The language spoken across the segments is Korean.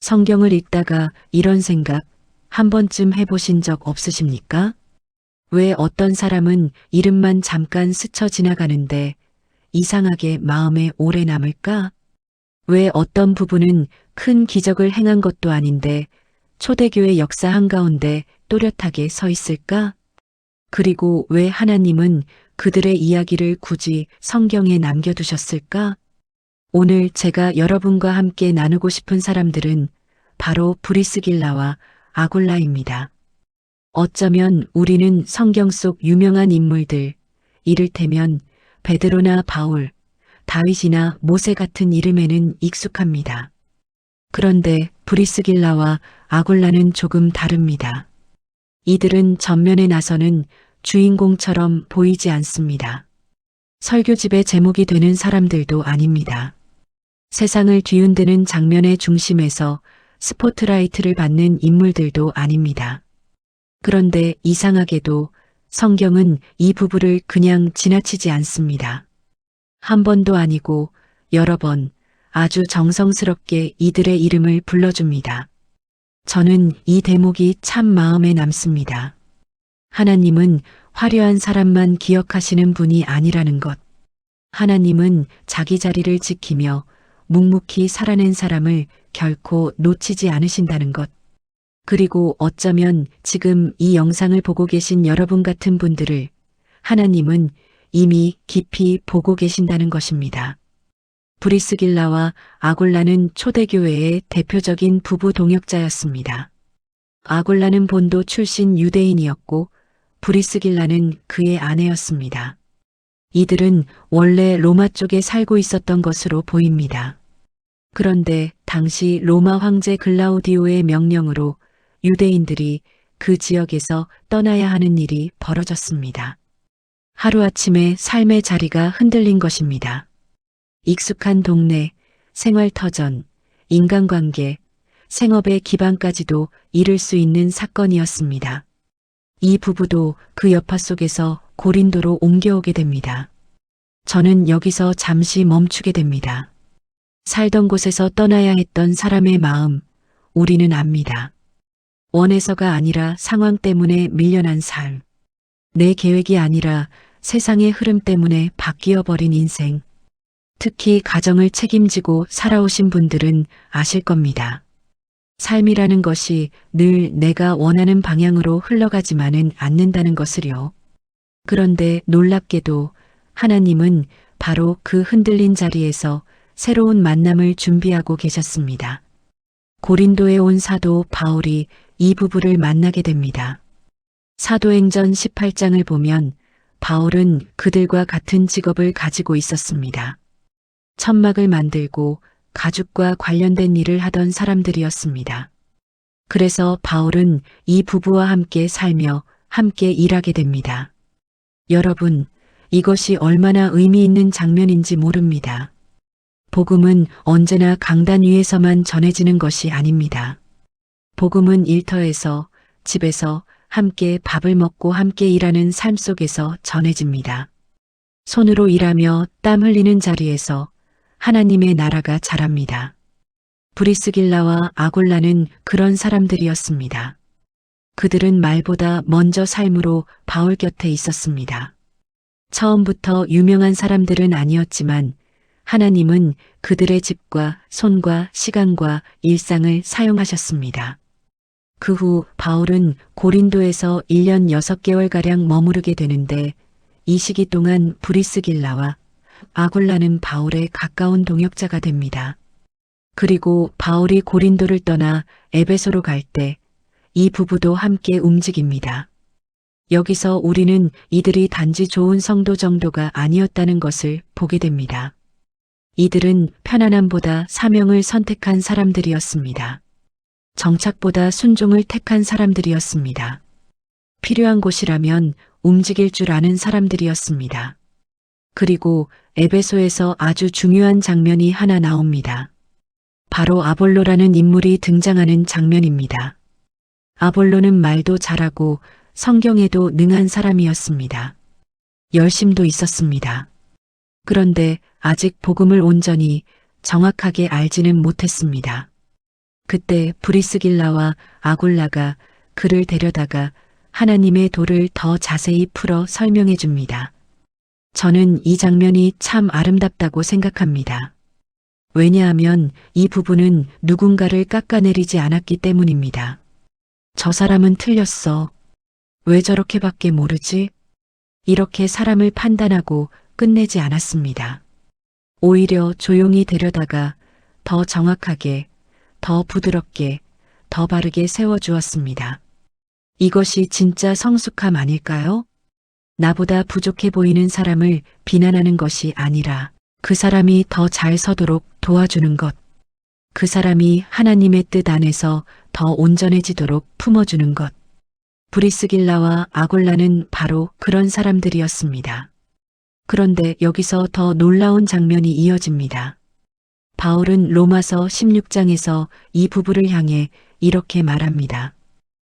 성경을 읽다가 이런 생각 한 번쯤 해보신 적 없으십니까? 왜 어떤 사람은 이름만 잠깐 스쳐 지나가는데 이상하게 마음에 오래 남을까? 왜 어떤 부부는 큰 기적을 행한 것도 아닌데 초대교회 역사 한가운데 또렷하게 서 있을까? 그리고 왜 하나님은 그들의 이야기를 굳이 성경에 남겨두셨을까? 오늘 제가 여러분과 함께 나누고 싶은 사람들은 바로 브리스길라와 아굴라입니다. 어쩌면 우리는 성경 속 유명한 인물들, 이를테면 베드로나 바울, 다윗이나 모세 같은 이름에는 익숙합니다. 그런데 브리스길라와 아굴라는 조금 다릅니다. 이들은 전면에 나서는 주인공처럼 보이지 않습니다. 설교집의 제목이 되는 사람들도 아닙니다. 세상을 뒤흔드는 장면의 중심에서 스포트라이트를 받는 인물들도 아닙니다. 그런데 이상하게도 성경은 이 부부를 그냥 지나치지 않습니다. 한 번도 아니고 여러 번 아주 정성스럽게 이들의 이름을 불러줍니다. 저는 이 대목이 참 마음에 남습니다. 하나님은 화려한 사람만 기억하시는 분이 아니라는 것. 하나님은 자기 자리를 지키며 묵묵히 살아낸 사람을 결코 놓치지 않으신다는 것. 그리고 어쩌면 지금 이 영상을 보고 계신 여러분 같은 분들을 하나님은 이미 깊이 보고 계신다는 것입니다. 브리스길라와 아굴라는 초대교회의 대표적인 부부 동역자였습니다. 아굴라는 본도 출신 유대인이었고 브리스길라는 그의 아내였습니다. 이들은 원래 로마 쪽에 살고 있었던 것으로 보입니다. 그런데 당시 로마 황제 글라우디오의 명령으로 유대인들이 그 지역에서 떠나야 하는 일이 벌어졌습니다. 하루아침에 삶의 자리가 흔들린 것입니다. 익숙한 동네, 생활터전, 인간관계, 생업의 기반까지도 잃을 수 있는 사건이었습니다. 이 부부도 그 여파 속에서 고린도로 옮겨오게 됩니다. 저는 여기서 잠시 멈추게 됩니다. 살던 곳에서 떠나야 했던 사람의 마음, 우리는 압니다. 원해서가 아니라 상황 때문에 밀려난 삶. 내 계획이 아니라 세상의 흐름 때문에 바뀌어 버린 인생. 특히 가정을 책임지고 살아오신 분들은 아실 겁니다. 삶이라는 것이 늘 내가 원하는 방향으로 흘러가지만은 않는다는 것을요. 그런데 놀랍게도 하나님은 바로 그 흔들린 자리에서 새로운 만남을 준비하고 계셨습니다. 고린도에 온 사도 바울이 이 부부를 만나게 됩니다. 사도행전 18장을 보면 바울은 그들과 같은 직업을 가지고 있었습니다. 천막을 만들고 가죽과 관련된 일을 하던 사람들이었습니다. 그래서 바울은 이 부부와 함께 살며 함께 일하게 됩니다. 여러분, 이것이 얼마나 의미 있는 장면인지 모릅니다. 복음은 언제나 강단 위에서만 전해지는 것이 아닙니다. 복음은 일터에서, 집에서 함께 밥을 먹고 함께 일하는 삶 속에서 전해집니다. 손으로 일하며 땀 흘리는 자리에서 하나님의 나라가 자랍니다. 브리스길라와 아굴라는 그런 사람들이었습니다. 그들은 말보다 먼저 삶으로 바울 곁에 있었습니다. 처음부터 유명한 사람들은 아니었지만 하나님은 그들의 집과 손과 시간과 일상을 사용하셨습니다. 그 후 바울은 고린도에서 1년 6개월가량 머무르게 되는데 이 시기 동안 브리스길라와 아굴라는 바울의 가까운 동역자가 됩니다. 그리고 바울이 고린도를 떠나 에베소로 갈 때 이 부부도 함께 움직입니다. 여기서 우리는 이들이 단지 좋은 성도 정도가 아니었다는 것을 보게 됩니다. 이들은 편안함보다 사명을 선택한 사람들이었습니다. 정착보다 순종을 택한 사람들이었습니다. 필요한 곳이라면 움직일 줄 아는 사람들이었습니다. 그리고 에베소에서 아주 중요한 장면이 하나 나옵니다. 바로 아볼로라는 인물이 등장하는 장면입니다. 아볼로는 말도 잘하고 성경에도 능한 사람이었습니다. 열심도 있었습니다. 그런데 아직 복음을 온전히 정확하게 알지는 못했습니다. 그때 브리스길라와 아굴라가 그를 데려다가 하나님의 도를 더 자세히 풀어 설명해 줍니다. 저는 이 장면이 참 아름답다고 생각합니다. 왜냐하면 이 부부는 누군가를 깎아내리지 않았기 때문입니다. 저 사람은 틀렸어. 왜 저렇게밖에 모르지? 이렇게 사람을 판단하고 끝내지 않았습니다. 오히려 조용히 데려다가 더 정확하게, 더 부드럽게, 더 바르게 세워주었습니다. 이것이 진짜 성숙함 아닐까요? 나보다 부족해 보이는 사람을 비난하는 것이 아니라 그 사람이 더 잘 서도록 도와주는 것. 그 사람이 하나님의 뜻 안에서 더 온전해지도록 품어주는 것. 브리스길라와 아골라는 바로 그런 사람들이었습니다. 그런데 여기서 더 놀라운 장면이 이어집니다. 바울은 로마서 16장에서 이 부부를 향해 이렇게 말합니다.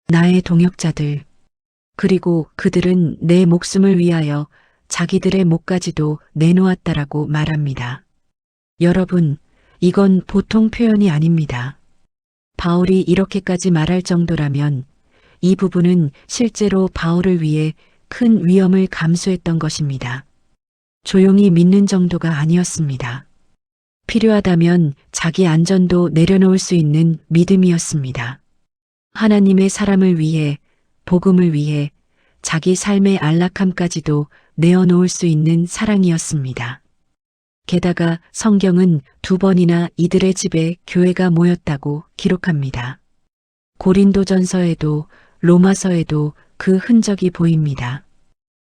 나의 동역자들, 그리고 그들은 내 목숨을 위하여 자기들의 목까지도 내놓았다라고 말합니다. 여러분, 이건 보통 표현이 아닙니다. 바울이 이렇게까지 말할 정도라면 이 부부는 실제로 바울을 위해 큰 위험을 감수했던 것입니다. 조용히 믿는 정도가 아니었습니다. 필요하다면 자기 안전도 내려놓을 수 있는 믿음이었습니다. 하나님의 사람을 위해, 복음을 위해 자기 삶의 안락함까지도 내어놓을 수 있는 사랑이었습니다. 게다가 성경은 2번이나 이들의 집에 교회가 모였다고 기록합니다. 고린도전서에도 로마서에도 그 흔적이 보입니다.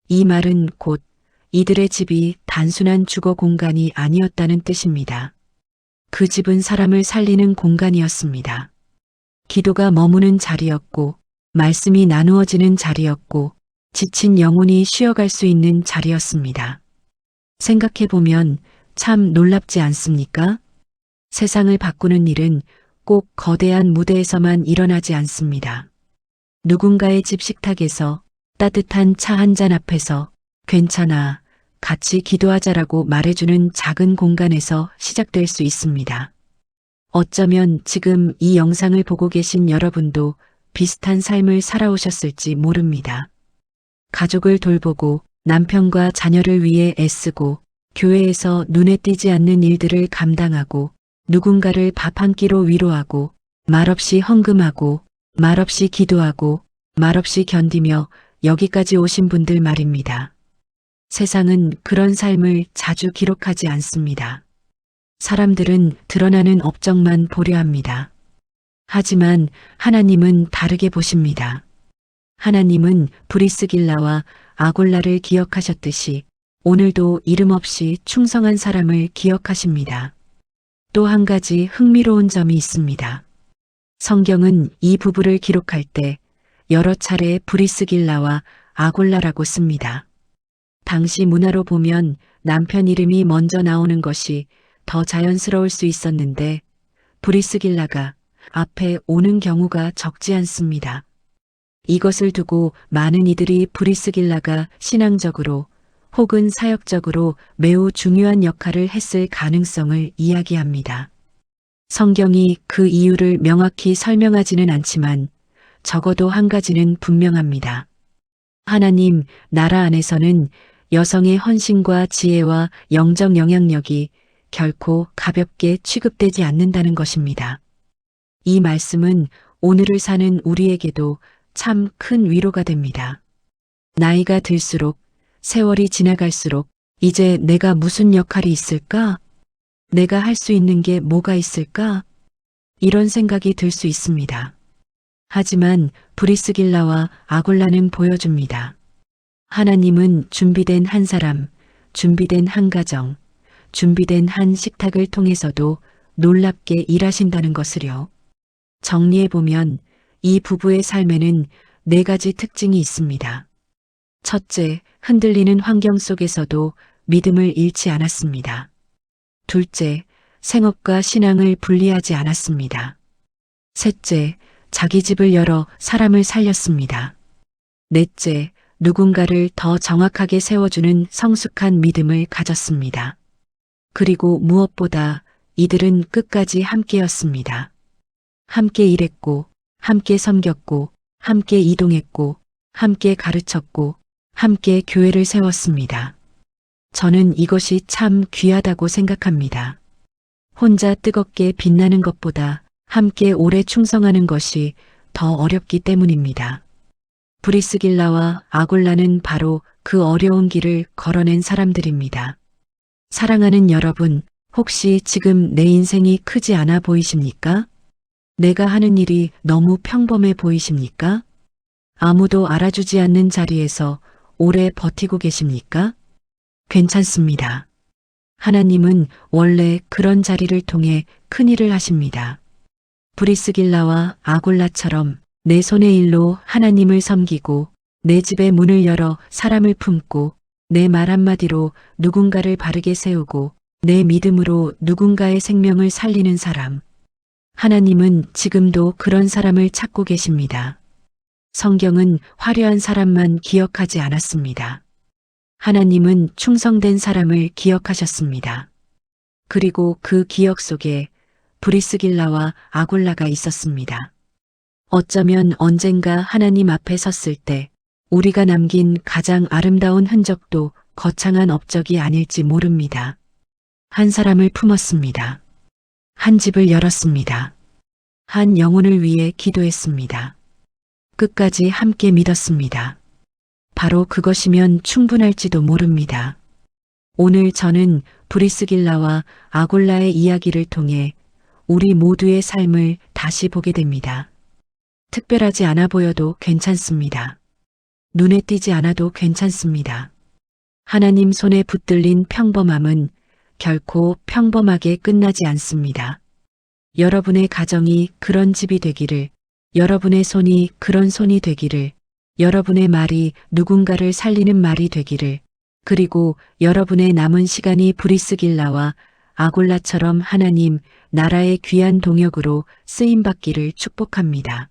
이 말은 곧 이들의 집이 단순한 주거 공간이 아니었다는 뜻입니다. 그 집은 사람을 살리는 공간이었습니다. 기도가 머무는 자리였고, 말씀이 나누어지는 자리였고, 지친 영혼이 쉬어갈 수 있는 자리였습니다. 생각해보면 참 놀랍지 않습니까? 세상을 바꾸는 일은 꼭 거대한 무대에서만 일어나지 않습니다. 누군가의 집 식탁에서 따뜻한 차 한 잔 앞에서 괜찮아, 같이 기도하자라고 말해주는 작은 공간에서 시작될 수 있습니다. 어쩌면 지금 이 영상을 보고 계신 여러분도 비슷한 삶을 살아오셨을지 모릅니다. 가족을 돌보고 남편과 자녀를 위해 애쓰고 교회에서 눈에 띄지 않는 일들을 감당하고 누군가를 밥 한 끼로 위로하고 말없이 헌금하고 말없이 기도하고 말없이 견디며 여기까지 오신 분들 말입니다. 세상은 그런 삶을 자주 기록하지 않습니다. 사람들은 드러나는 업적만 보려 합니다. 하지만 하나님은 다르게 보십니다. 하나님은 브리스길라와 아골라를 기억하셨듯이 오늘도 이름 없이 충성한 사람을 기억하십니다. 또 한 가지 흥미로운 점이 있습니다. 성경은 이 부부를 기록할 때 여러 차례 브리스길라와 아골라라고 씁니다. 당시 문화로 보면 남편 이름이 먼저 나오는 것이 더 자연스러울 수 있었는데 브리스길라가 앞에 오는 경우가 적지 않습니다. 이것을 두고 많은 이들이 브리스길라가 신앙적으로 혹은 사역적으로 매우 중요한 역할을 했을 가능성을 이야기합니다. 성경이 그 이유를 명확히 설명하지는 않지만 적어도 한 가지는 분명합니다. 하나님 나라 안에서는 여성의 헌신과 지혜와 영적 영향력이 결코 가볍게 취급되지 않는다는 것입니다. 이 말씀은 오늘을 사는 우리에게도 참 큰 위로가 됩니다. 나이가 들수록 세월이 지나갈수록 이제 내가 무슨 역할이 있을까? 내가 할 수 있는 게 뭐가 있을까? 이런 생각이 들 수 있습니다. 하지만 브리스길라와 아골라는 보여줍니다. 하나님은 준비된 한 사람, 준비된 한 가정, 준비된 한 식탁을 통해서도 놀랍게 일하신다는 것을요. 정리해보면 이 부부의 삶에는 4가지 특징이 있습니다. 첫째, 흔들리는 환경 속에서도 믿음을 잃지 않았습니다. 둘째, 생업과 신앙을 분리하지 않았습니다. 셋째, 자기 집을 열어 사람을 살렸습니다. 넷째, 누군가를 더 정확하게 세워주는 성숙한 믿음을 가졌습니다. 그리고 무엇보다 이들은 끝까지 함께였습니다. 함께 일했고, 함께 섬겼고, 함께 이동했고, 함께 가르쳤고, 함께 교회를 세웠습니다. 저는 이것이 참 귀하다고 생각합니다. 혼자 뜨겁게 빛나는 것보다 함께 오래 충성하는 것이 더 어렵기 때문입니다. 브리스길라와 아굴라는 바로 그 어려운 길을 걸어낸 사람들입니다. 사랑하는 여러분, 혹시 지금 내 인생이 크지 않아 보이십니까? 내가 하는 일이 너무 평범해 보이십니까? 아무도 알아주지 않는 자리에서 오래 버티고 계십니까? 괜찮습니다. 하나님은 원래 그런 자리를 통해 큰 일을 하십니다. 브리스길라와 아굴라처럼 내 손의 일로 하나님을 섬기고 내 집의 문을 열어 사람을 품고 내 말 한마디로 누군가를 바르게 세우고 내 믿음으로 누군가의 생명을 살리는 사람. 하나님은 지금도 그런 사람을 찾고 계십니다. 성경은 화려한 사람만 기억하지 않았습니다. 하나님은 충성된 사람을 기억하셨습니다. 그리고 그 기억 속에 브리스길라와 아굴라가 있었습니다. 어쩌면 언젠가 하나님 앞에 섰을 때 우리가 남긴 가장 아름다운 흔적도 거창한 업적이 아닐지 모릅니다. 한 사람을 품었습니다. 한 집을 열었습니다. 한 영혼을 위해 기도했습니다. 끝까지 함께 믿었습니다. 바로 그것이면 충분할지도 모릅니다. 오늘 저는 브리스길라와 아굴라의 이야기를 통해 우리 모두의 삶을 다시 보게 됩니다. 특별하지 않아 보여도 괜찮습니다. 눈에 띄지 않아도 괜찮습니다. 하나님 손에 붙들린 평범함은 결코 평범하게 끝나지 않습니다. 여러분의 가정이 그런 집이 되기를, 여러분의 손이 그런 손이 되기를, 여러분의 말이 누군가를 살리는 말이 되기를, 그리고 여러분의 남은 시간이 브리스길라와 아굴라처럼 하나님 나라의 귀한 동역으로 쓰임받기를 축복합니다.